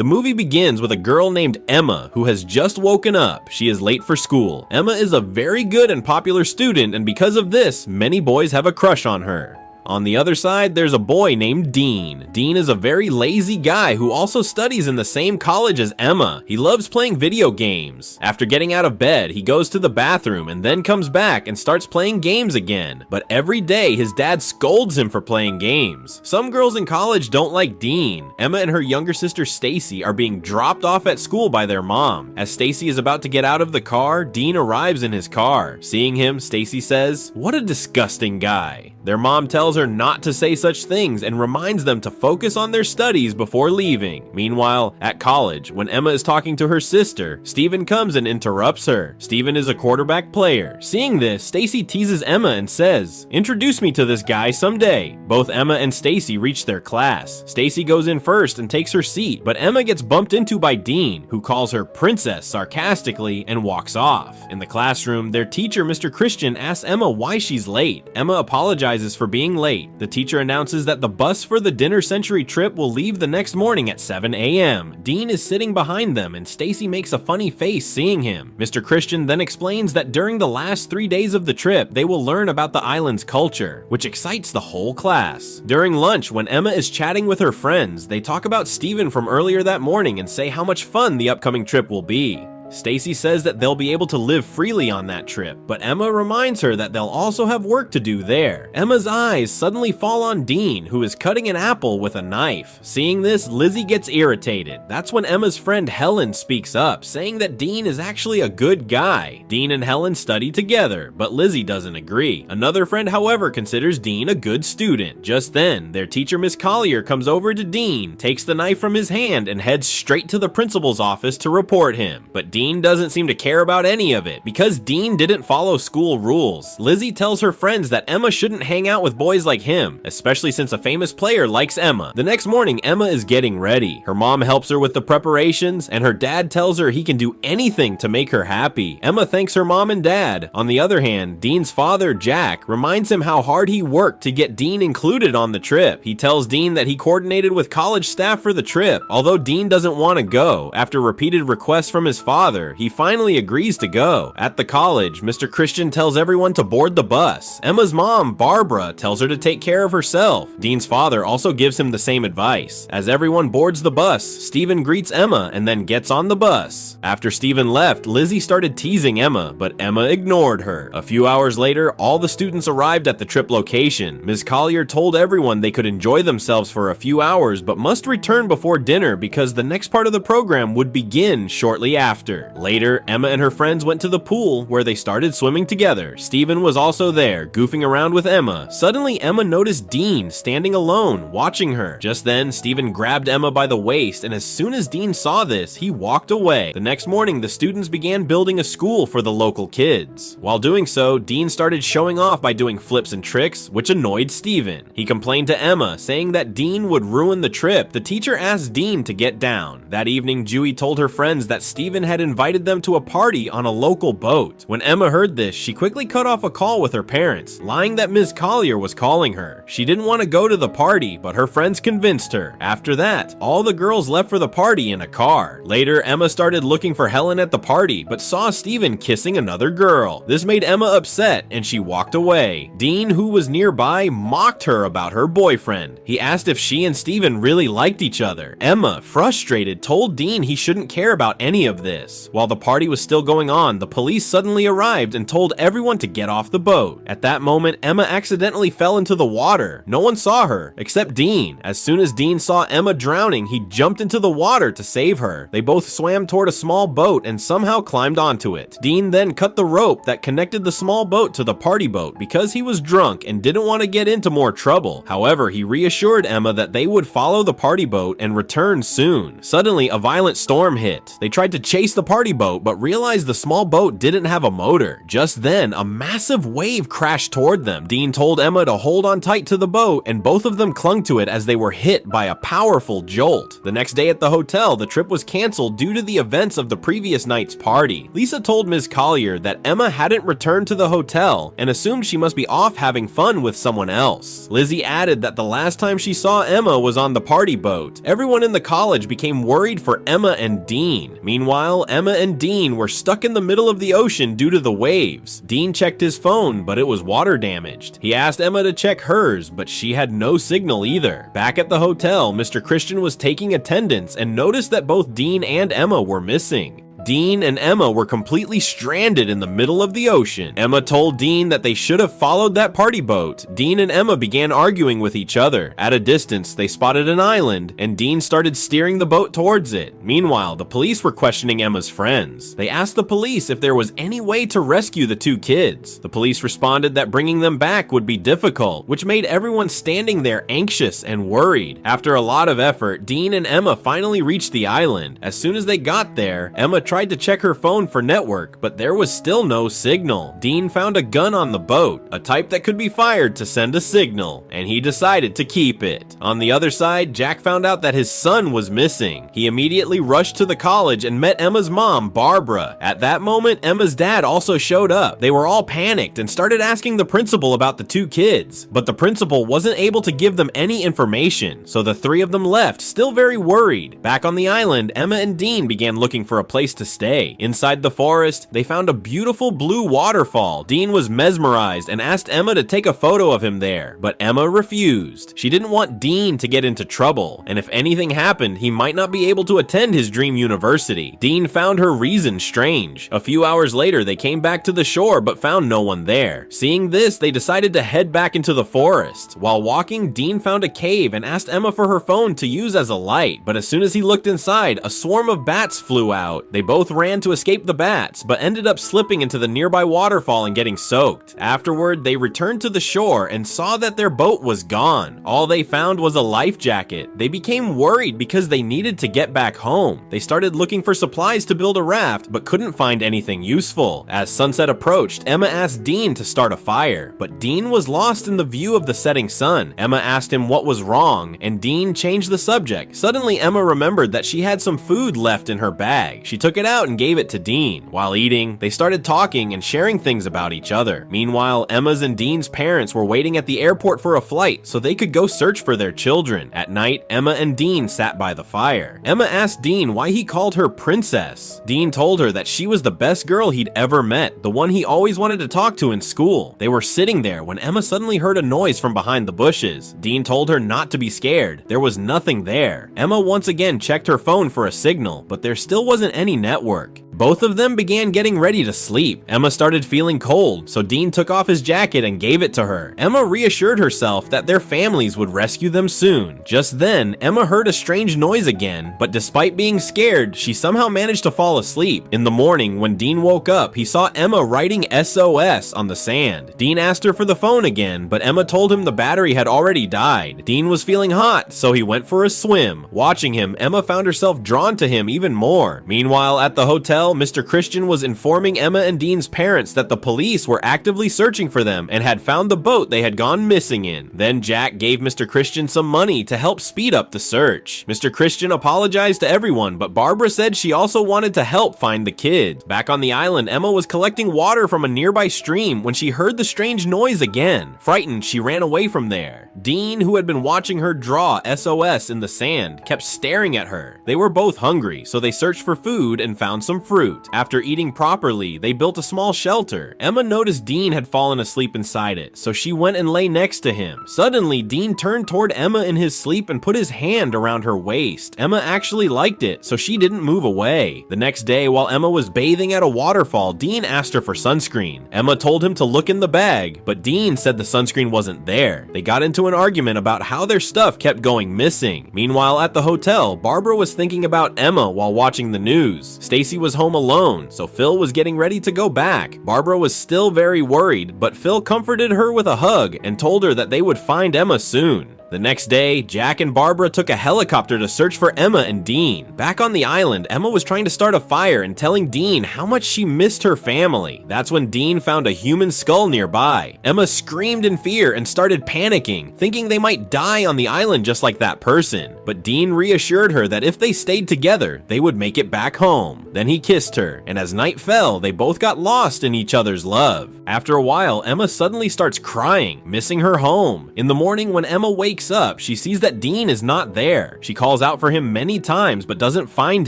The movie begins with a girl named Emma who has just woken up. She is late for school. Emma is a very good and popular student, and because of this, many boys have a crush on her. On the other side, there's a boy named Dean. Dean is a very lazy guy who also studies in the same college as Emma. He loves playing video games. After getting out of bed, he goes to the bathroom and then comes back and starts playing games again. But every day, his dad scolds him for playing games. Some girls in college don't like Dean. Emma and her younger sister Stacy are being dropped off at school by their mom. As Stacy is about to get out of the car, Dean arrives in his car. Seeing him, Stacy says, "What a disgusting guy." Their mom tells her not to say such things and reminds them to focus on their studies before leaving. Meanwhile, at college, when Emma is talking to her sister, Steven comes and interrupts her. Steven is a quarterback player. Seeing this, Stacy teases Emma and says, "Introduce me to this guy someday." Both Emma and Stacy reach their class. Stacy goes in first and takes her seat, but Emma gets bumped into by Dean, who calls her princess sarcastically and walks off. In the classroom, their teacher, Mr. Christian, asks Emma why she's late. Emma apologizes for being late. The teacher announces that the bus for the Dinner Century trip will leave the next morning at 7 a.m. Dean is sitting behind them and Stacy makes a funny face seeing him. Mr. Christian then explains that during the last 3 days of the trip, they will learn about the island's culture, which excites the whole class. During lunch, when Emma is chatting with her friends, they talk about Steven from earlier that morning and say how much fun the upcoming trip will be. Stacy says that they'll be able to live freely on that trip, but Emma reminds her that they'll also have work to do there. Emma's eyes suddenly fall on Dean, who is cutting an apple with a knife. Seeing this, Lizzie gets irritated. That's when Emma's friend Helen speaks up, saying that Dean is actually a good guy. Dean and Helen study together, but Lizzie doesn't agree. Another friend, however, considers Dean a good student. Just then, their teacher, Miss Collier, comes over to Dean, takes the knife from his hand, and heads straight to the principal's office to report him. But Dean doesn't seem to care about any of it. Because Dean didn't follow school rules, Lizzie tells her friends that Emma shouldn't hang out with boys like him, especially since a famous player likes Emma. The next morning, Emma is getting ready. Her mom helps her with the preparations, and her dad tells her he can do anything to make her happy. Emma thanks her mom and dad. On the other hand, Dean's father, Jack, reminds him how hard he worked to get Dean included on the trip. He tells Dean that he coordinated with college staff for the trip. Although Dean doesn't want to go, after repeated requests from his father, he finally agrees to go. At the college, Mr. Christian tells everyone to board the bus. Emma's mom, Barbara, tells her to take care of herself. Dean's father also gives him the same advice. As everyone boards the bus, Steven greets Emma and then gets on the bus. After Steven left, Lizzie started teasing Emma, but Emma ignored her. A few hours later, all the students arrived at the trip location. Ms. Collier told everyone they could enjoy themselves for a few hours, but must return before dinner because the next part of the program would begin shortly after. Later, Emma and her friends went to the pool where they started swimming together. Steven was also there, goofing around with Emma. Suddenly, Emma noticed Dean standing alone, watching her. Just then, Steven grabbed Emma by the waist, and as soon as Dean saw this, he walked away. The next morning, the students began building a school for the local kids. While doing so, Dean started showing off by doing flips and tricks, which annoyed Steven. He complained to Emma, saying that Dean would ruin the trip. The teacher asked Dean to get down. That evening, Dewey told her friends that Steven had invited them to a party on a local boat. When Emma heard this, she quickly cut off a call with her parents, lying that Ms. Collier was calling her. She didn't want to go to the party, but her friends convinced her. After that, all the girls left for the party in a car. Later, Emma started looking for Helen at the party, but saw Steven kissing another girl. This made Emma upset, and she walked away. Dean, who was nearby, mocked her about her boyfriend. He asked if she and Steven really liked each other. Emma, frustrated, told Dean he shouldn't care about any of this. While the party was still going on, the police suddenly arrived and told everyone to get off the boat. At that moment, Emma accidentally fell into the water. No one saw her, except Dean. As soon as Dean saw Emma drowning, he jumped into the water to save her. They both swam toward a small boat and somehow climbed onto it. Dean then cut the rope that connected the small boat to the party boat because he was drunk and didn't want to get into more trouble. However, he reassured Emma that they would follow the party boat and return soon. Suddenly, a violent storm hit. They tried to chase the the party boat but realized the small boat didn't have a motor. Just then, a massive wave crashed toward them. Dean told Emma to hold on tight to the boat, and both of them clung to it as they were hit by a powerful jolt. The next day at the hotel, the trip was canceled due to the events of the previous night's party. Lisa told Ms. Collier that Emma hadn't returned to the hotel and assumed she must be off having fun with someone else. Lizzie added that the last time she saw Emma was on the party boat. Everyone in the college became worried for Emma and Dean. Meanwhile, Emma and Dean were stuck in the middle of the ocean due to the waves. Dean checked his phone, but it was water damaged. He asked Emma to check hers, but she had no signal either. Back at the hotel, Mr. Christian was taking attendance and noticed that both Dean and Emma were missing. Dean and Emma were completely stranded in the middle of the ocean. Emma told Dean that they should have followed that party boat. Dean and Emma began arguing with each other. At a distance, they spotted an island, and Dean started steering the boat towards it. Meanwhile, the police were questioning Emma's friends. They asked the police if there was any way to rescue the two kids. The police responded that bringing them back would be difficult, which made everyone standing there anxious and worried. After a lot of effort, Dean and Emma finally reached the island. As soon as they got there, Emma tried to check her phone for network, but there was still no signal. Dean found a gun on the boat, a type that could be fired to send a signal, and he decided to keep it. On the other side, Jack found out that his son was missing. He immediately rushed to the college and met Emma's mom, Barbara. At that moment, Emma's dad also showed up. They were all panicked and started asking the principal about the two kids, but the principal wasn't able to give them any information, so the three of them left, still very worried. Back on the island, Emma and Dean began looking for a place to stay. Inside the forest, they found a beautiful blue waterfall. Dean was mesmerized and asked Emma to take a photo of him there, but Emma refused. She didn't want Dean to get into trouble, and if anything happened, he might not be able to attend his dream university. Dean found her reason strange. A few hours later, they came back to the shore but found no one there. Seeing this, they decided to head back into the forest. While walking, Dean found a cave and asked Emma for her phone to use as a light, but as soon as he looked inside, a swarm of bats flew out. They both ran to escape the bats, but ended up slipping into the nearby waterfall and getting soaked. Afterward, they returned to the shore and saw that their boat was gone. All they found was a life jacket. They became worried because they needed to get back home. They started looking for supplies to build a raft, but couldn't find anything useful. As sunset approached, Emma asked Dean to start a fire, but Dean was lost in the view of the setting sun. Emma asked him what was wrong, and Dean changed the subject. Suddenly, Emma remembered that she had some food left in her bag. She took it out and gave it to Dean. While eating, they started talking and sharing things about each other. Meanwhile, Emma's and Dean's parents were waiting at the airport for a flight so they could go search for their children. At night, Emma and Dean sat by the fire. Emma asked Dean why he called her princess. Dean told her that she was the best girl he'd ever met, the one he always wanted to talk to in school. They were sitting there when Emma suddenly heard a noise from behind the bushes. Dean told her not to be scared. There was nothing there. Emma once again checked her phone for a signal, but there still wasn't any network. Both of them began getting ready to sleep. Emma started feeling cold, so Dean took off his jacket and gave it to her. Emma reassured herself that their families would rescue them soon. Just then, Emma heard a strange noise again, but despite being scared, she somehow managed to fall asleep. In the morning, when Dean woke up, he saw Emma writing SOS on the sand. Dean asked her for the phone again, but Emma told him the battery had already died. Dean was feeling hot, so he went for a swim. Watching him, Emma found herself drawn to him even more. Meanwhile, at the hotel, Mr. Christian was informing Emma and Dean's parents that the police were actively searching for them and had found the boat they had gone missing in. Then Jack gave Mr. Christian some money to help speed up the search. Mr. Christian apologized to everyone, but Barbara said she also wanted to help find the kids. Back on the island, Emma was collecting water from a nearby stream when she heard the strange noise again. Frightened, she ran away from there. Dean, who had been watching her draw SOS in the sand, kept staring at her. They were both hungry, so they searched for food and found some fruit. After eating properly, they built a small shelter. Emma noticed Dean had fallen asleep inside it, so she went and lay next to him. Suddenly, Dean turned toward Emma in his sleep and put his hand around her waist. Emma actually liked it, so she didn't move away. The next day, while Emma was bathing at a waterfall, Dean asked her for sunscreen. Emma told him to look in the bag, but Dean said the sunscreen wasn't there. They got into an argument about how their stuff kept going missing. Meanwhile, at the hotel, Barbara was thinking about Emma while watching the news. Stacy was home alone, so Phil was getting ready to go back. Barbara was still very worried, but Phil comforted her with a hug and told her that they would find Emma soon. The next day, Jack and Barbara took a helicopter to search for Emma and Dean. Back on the island, Emma was trying to start a fire and telling Dean how much she missed her family. That's when Dean found a human skull nearby. Emma screamed in fear and started panicking, thinking they might die on the island just like that person. But Dean reassured her that if they stayed together, they would make it back home. Then he kissed her, and as night fell, they both got lost in each other's love. After a while, Emma suddenly starts crying, missing her home. In the morning, when Emma wakes up, she sees that Dean is not there. She calls out for him many times but doesn't find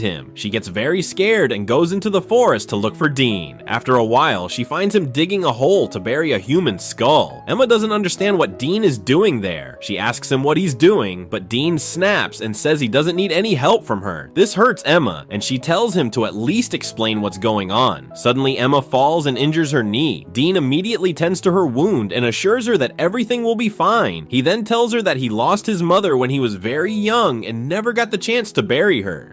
him. She gets very scared and goes into the forest to look for Dean. After a while, she finds him digging a hole to bury a human skull. Emma doesn't understand what Dean is doing there. She asks him what he's doing, but Dean snaps and says he doesn't need any help from her. This hurts Emma, and she tells him to at least explain what's going on. Suddenly, Emma falls and injures her knee. Dean immediately tends to her wound and assures her that everything will be fine. He then tells her that he lost his mother when he was very young and never got the chance to bury her.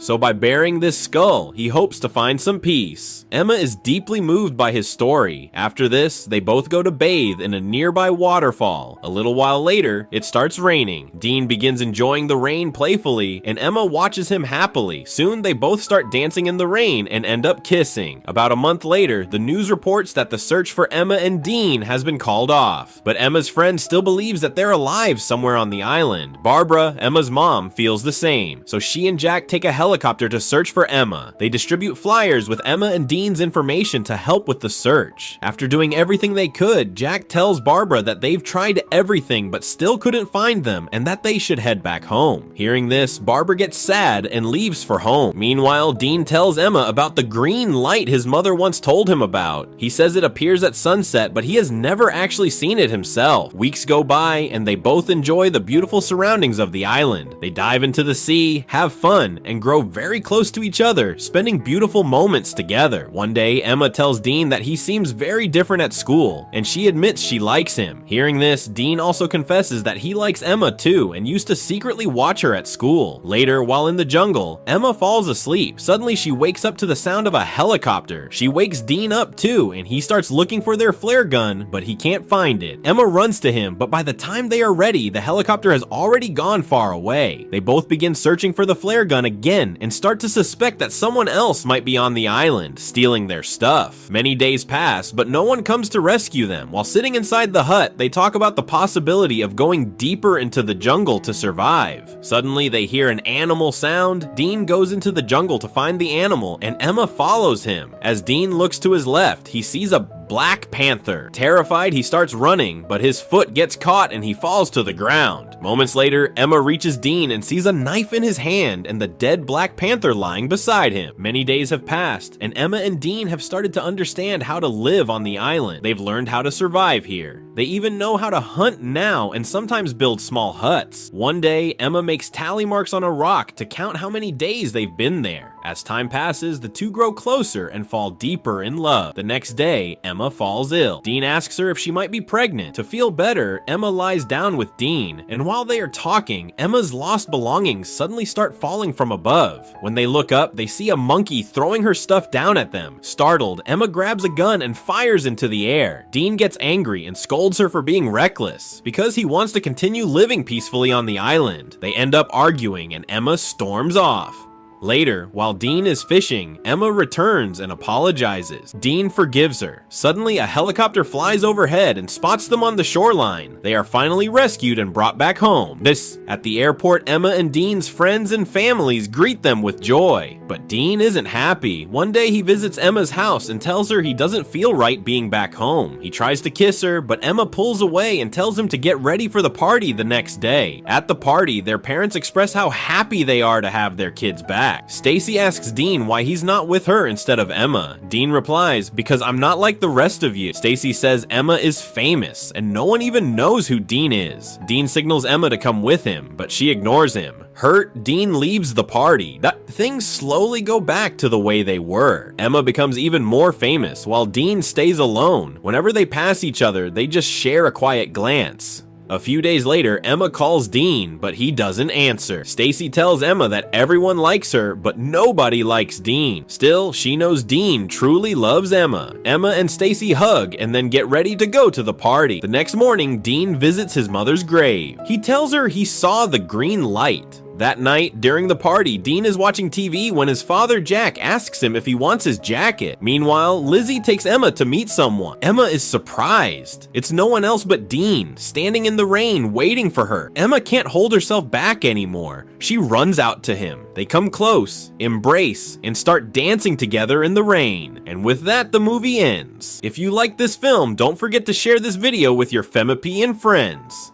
So by burying this skull, he hopes to find some peace. Emma is deeply moved by his story. After this, they both go to bathe in a nearby waterfall. A little while later, it starts raining. Dean begins enjoying the rain playfully, and Emma watches him happily. Soon, they both start dancing in the rain and end up kissing. About a month later, the news reports that the search for Emma and Dean has been called off. But Emma's friend still believes that they're alive somewhere on the island. Barbara, Emma's mom, feels the same. So she and Jack take a helicopter to search for Emma. They distribute flyers with Emma and Dean's information to help with the search. After doing everything they could, Jack tells Barbara that they've tried everything but still couldn't find them and that they should head back home. Hearing this, Barbara gets sad and leaves for home. Meanwhile, Dean tells Emma about the green light his mother once told him about. He says it appears at sunset, but he has never actually seen it himself. Weeks go by and they both enjoy the beautiful surroundings of the island. They dive into the sea, have fun, and grow very close to each other, spending beautiful moments together. One day, Emma tells Dean that he seems very different at school, and she admits she likes him. Hearing this, Dean also confesses that he likes Emma too, and used to secretly watch her at school. Later, while in the jungle, Emma falls asleep. Suddenly, she wakes up to the sound of a helicopter. She wakes Dean up too, and he starts looking for their flare gun, but he can't find it. Emma runs to him, but by the time they are ready, the helicopter has already gone far away. They both begin searching for the flare gun again, and start to suspect that someone else might be on the island, stealing their stuff. Many days pass, but no one comes to rescue them. While sitting inside the hut, they talk about the possibility of going deeper into the jungle to survive. Suddenly, they hear an animal sound. Dean goes into the jungle to find the animal, and Emma follows him. As Dean looks to his left, he sees a black panther. Terrified, he starts running, but his foot gets caught and he falls to the ground. Moments later, Emma reaches Dean and sees a knife in his hand and the dead black panther lying beside him. Many days have passed, and Emma and Dean have started to understand how to live on the island. They've learned how to survive here. They even know how to hunt now and sometimes build small huts. One day, Emma makes tally marks on a rock to count how many days they've been there. As time passes, the two grow closer and fall deeper in love. The next day, Emma falls ill. Dean asks her if she might be pregnant. To feel better, Emma lies down with Dean, and while they are talking, Emma's lost belongings suddenly start falling from above. When they look up, they see a monkey throwing her stuff down at them. Startled, Emma grabs a gun and fires into the air. Dean gets angry and scolds her for being reckless, because he wants to continue living peacefully on the island. They end up arguing, and Emma storms off. Later, while Dean is fishing, Emma returns and apologizes. Dean forgives her. Suddenly, a helicopter flies overhead and spots them on the shoreline. They are finally rescued and brought back home. At the airport, Emma and Dean's friends and families greet them with joy. But Dean isn't happy. One day, he visits Emma's house and tells her he doesn't feel right being back home. He tries to kiss her, but Emma pulls away and tells him to get ready for the party the next day. At the party, their parents express how happy they are to have their kids back. Stacy asks Dean why he's not with her instead of Emma. Dean replies, "Because I'm not like the rest of you." Stacy says Emma is famous, and no one even knows who Dean is. Dean signals Emma to come with him, but she ignores him. Hurt, Dean leaves the party. Things slowly go back to the way they were. Emma becomes even more famous, while Dean stays alone. Whenever they pass each other, they just share a quiet glance. A few days later, Emma calls Dean, but he doesn't answer. Stacy tells Emma that everyone likes her, but nobody likes Dean. Still, she knows Dean truly loves Emma. Emma and Stacy hug and then get ready to go to the party. The next morning, Dean visits his mother's grave. He tells her he saw the green light. That night, during the party, Dean is watching TV when his father Jack asks him if he wants his jacket. Meanwhile, Lizzie takes Emma to meet someone. Emma is surprised. It's no one else but Dean, standing in the rain, waiting for her. Emma can't hold herself back anymore. She runs out to him. They come close, embrace, and start dancing together in the rain. And with that, the movie ends. If you like this film, don't forget to share this video with your Femipian friends.